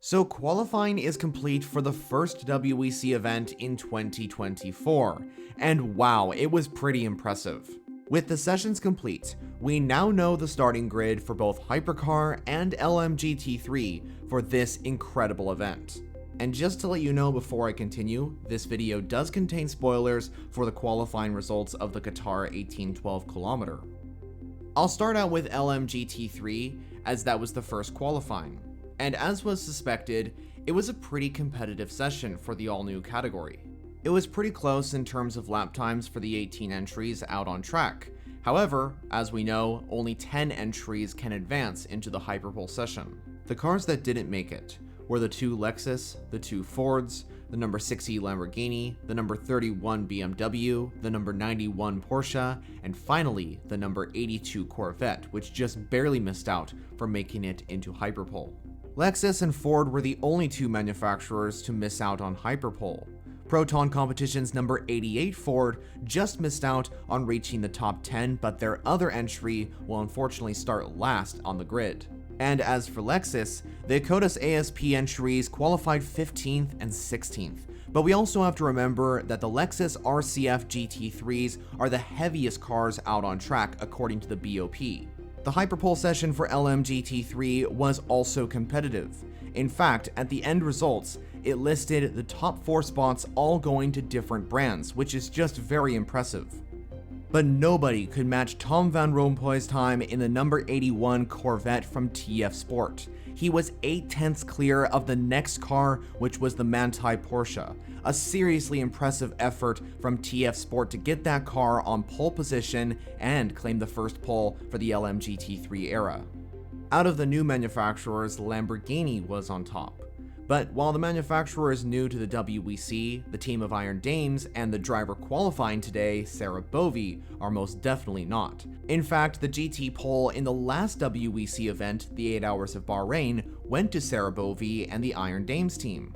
So qualifying is complete for the first WEC event in 2024, and wow, it was pretty impressive. With the sessions complete, we now know the starting grid for both Hypercar and LMGT3 for this incredible event. And just to let you know before I continue, this video does contain spoilers for the qualifying results of the Qatar 1812 kilometer. I'll start out with LMGT3 as that was the first qualifying. And as was suspected, it was a pretty competitive session for the all-new category. It was pretty close in terms of lap times for the 18 entries out on track. However, as we know, only 10 entries can advance into the Hyperpole session. The cars that didn't make it were the 2 Lexus, the 2 Fords, the number 60 Lamborghini, the number 31 BMW, the number 91 Porsche, and finally the number 82 Corvette, which just barely missed out from making it into Hyperpole. Lexus and Ford were the only 2 manufacturers to miss out on Hyperpole. Proton Competition's number 88 Ford just missed out on reaching the top 10, but their other entry will unfortunately start last on the grid. And as for Lexus, the Akotas ASP entries qualified 15th and 16th. But we also have to remember that the Lexus RCF GT3s are the heaviest cars out on track according to the BOP. The Hyperpole session for LMGT3 was also competitive. In fact, at the end results, it listed the top 4 spots all going to different brands, which is just very impressive. But nobody could match Tom Van Rompuy's time in the number 81 Corvette from TF Sport. He was 8/10ths clear of the next car, which was the Manthey Porsche. A seriously impressive effort from TF Sport to get that car on pole position and claim the first pole for the LMGT3 era. Out of the new manufacturers, Lamborghini was on top. But while the manufacturer is new to the WEC, the team of Iron Dames and the driver qualifying today, Sarah Bovey, are most definitely not. In fact, the GT pole in the last WEC event, the 8 Hours of Bahrain, went to Sarah Bovey and the Iron Dames team.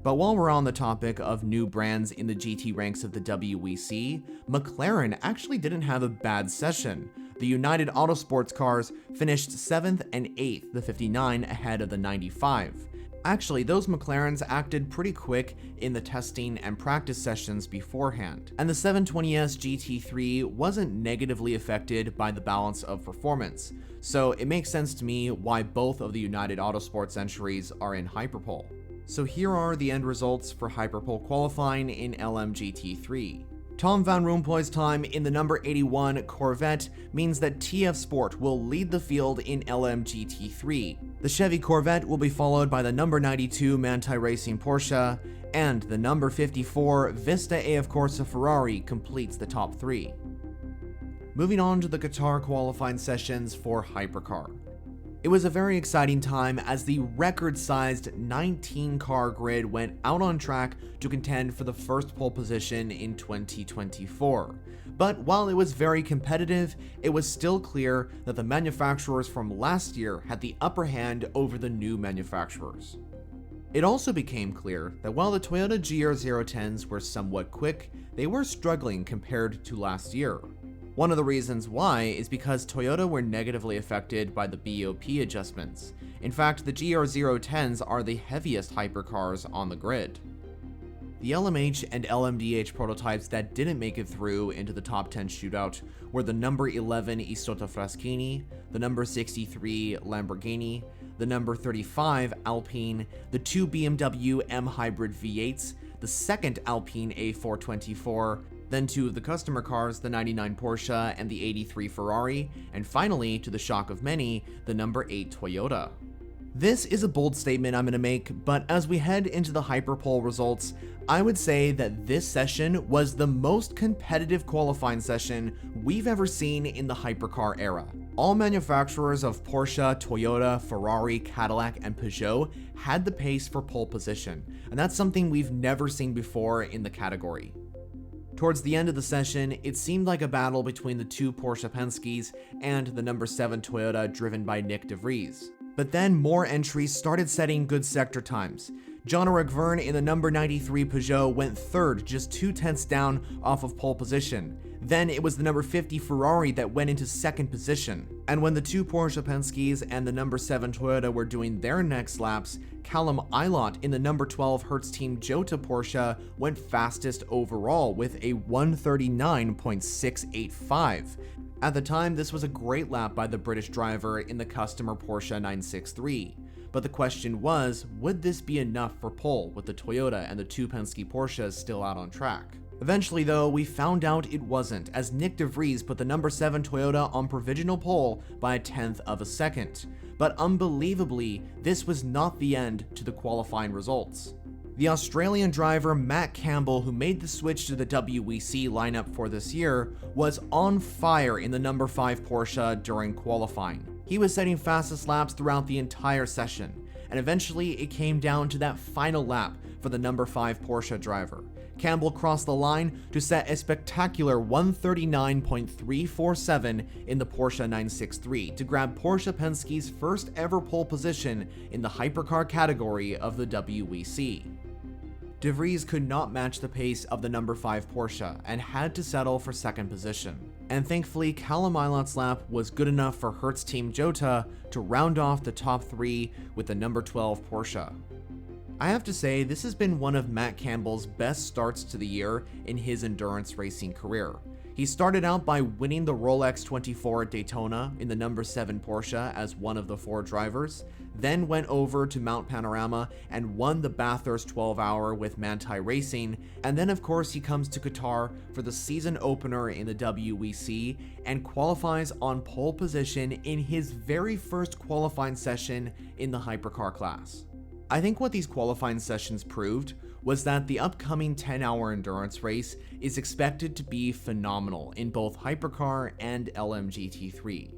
But while we're on the topic of new brands in the GT ranks of the WEC, McLaren actually didn't have a bad session. The United Autosports cars finished 7th and 8th, the 59 ahead of the 95. Actually, those McLarens acted pretty quick in the testing and practice sessions beforehand, and the 720S GT3 wasn't negatively affected by the balance of performance, so it makes sense to me why both of the United Autosports entries are in Hyperpole. So here are the end results for Hyperpole qualifying in LMGT3. Tom Van Rompuy's time in the number 81 Corvette means that TF Sport will lead the field in LMGT3. The Chevy Corvette will be followed by the number 92 Manthey Racing Porsche, and the number 54 Vista AF Corsa Ferrari completes the top 3. Moving on to the Qatar qualifying sessions for Hypercar. It was a very exciting time as the record-sized 19-car grid went out on track to contend for the first pole position in 2024. But while it was very competitive, it was still clear that the manufacturers from last year had the upper hand over the new manufacturers. It also became clear that while the Toyota GR010s were somewhat quick, they were struggling compared to last year. One of the reasons why is because Toyota were negatively affected by the BOP adjustments. In fact, the GR010s are the heaviest hypercars on the grid. The LMH and LMDH prototypes that didn't make it through into the top 10 shootout were the number 11 Isotta Fraschini, the number 63 Lamborghini, the number 35 Alpine, the 2 BMW M Hybrid V8s, the second Alpine A424, then 2 of the customer cars, the 99 Porsche and the 83 Ferrari, and finally, to the shock of many, the number 8 Toyota. This is a bold statement I'm going to make, but as we head into the Hyperpole results, I would say that this session was the most competitive qualifying session we've ever seen in the Hypercar era. All manufacturers of Porsche, Toyota, Ferrari, Cadillac, and Peugeot had the pace for pole position, and that's something we've never seen before in the category. Towards the end of the session, it seemed like a battle between the 2 Porsche Penske's and the number 7 Toyota driven by Nick de Vries. But then more entries started setting good sector times. Jonah Verne in the number 93 Peugeot went third, just 2/10 down off of pole position. Then it was the number 50 Ferrari that went into second position. And when the 2 Porsche Penske's and the number 7 Toyota were doing their next laps, Callum Ilott in the number 12 Hertz Team Jota Porsche went fastest overall with a 139.685. At the time, this was a great lap by the British driver in the customer Porsche 963. But the question was, would this be enough for pole with the Toyota and the 2 Penske Porsches still out on track? Eventually though, we found out it wasn't, as Nick de Vries put the number 7 Toyota on provisional pole by 1/10 of a second. But unbelievably, this was not the end to the qualifying results. The Australian driver Matt Campbell, who made the switch to the WEC lineup for this year, was on fire in the number 5 Porsche during qualifying. He was setting fastest laps throughout the entire session, and eventually it came down to that final lap for the number 5 Porsche driver. Campbell crossed the line to set a spectacular 139.347 in the Porsche 963 to grab Porsche Penske's first ever pole position in the hypercar category of the WEC. De Vries could not match the pace of the number 5 Porsche and had to settle for second position. And thankfully, Callum Ilott's lap was good enough for Hertz Team Jota to round off the top 3 with the number 12 Porsche. I have to say, this has been one of Matt Campbell's best starts to the year in his endurance racing career. He started out by winning the Rolex 24 at Daytona in the number 7 Porsche as one of the 4 drivers, then went over to Mount Panorama and won the Bathurst 12-hour with Manthey Racing, and then of course he comes to Qatar for the season opener in the WEC and qualifies on pole position in his very first qualifying session in the hypercar class. I think what these qualifying sessions proved was that the upcoming 10-hour endurance race is expected to be phenomenal in both Hypercar and LMGT3.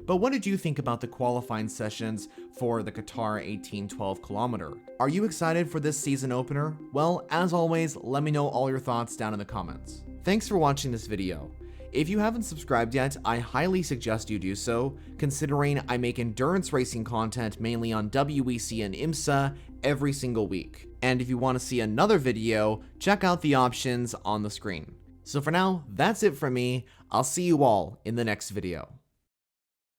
But what did you think about the qualifying sessions for the Qatar 1812 kilometer? Are you excited for this season opener? Well, as always, let me know all your thoughts down in the comments. Thanks for watching this video. If you haven't subscribed yet, I highly suggest you do so, considering I make endurance racing content mainly on WEC and IMSA every single week. And if you want to see another video, check out the options on the screen. So for now, that's it from me. I'll see you all in the next video.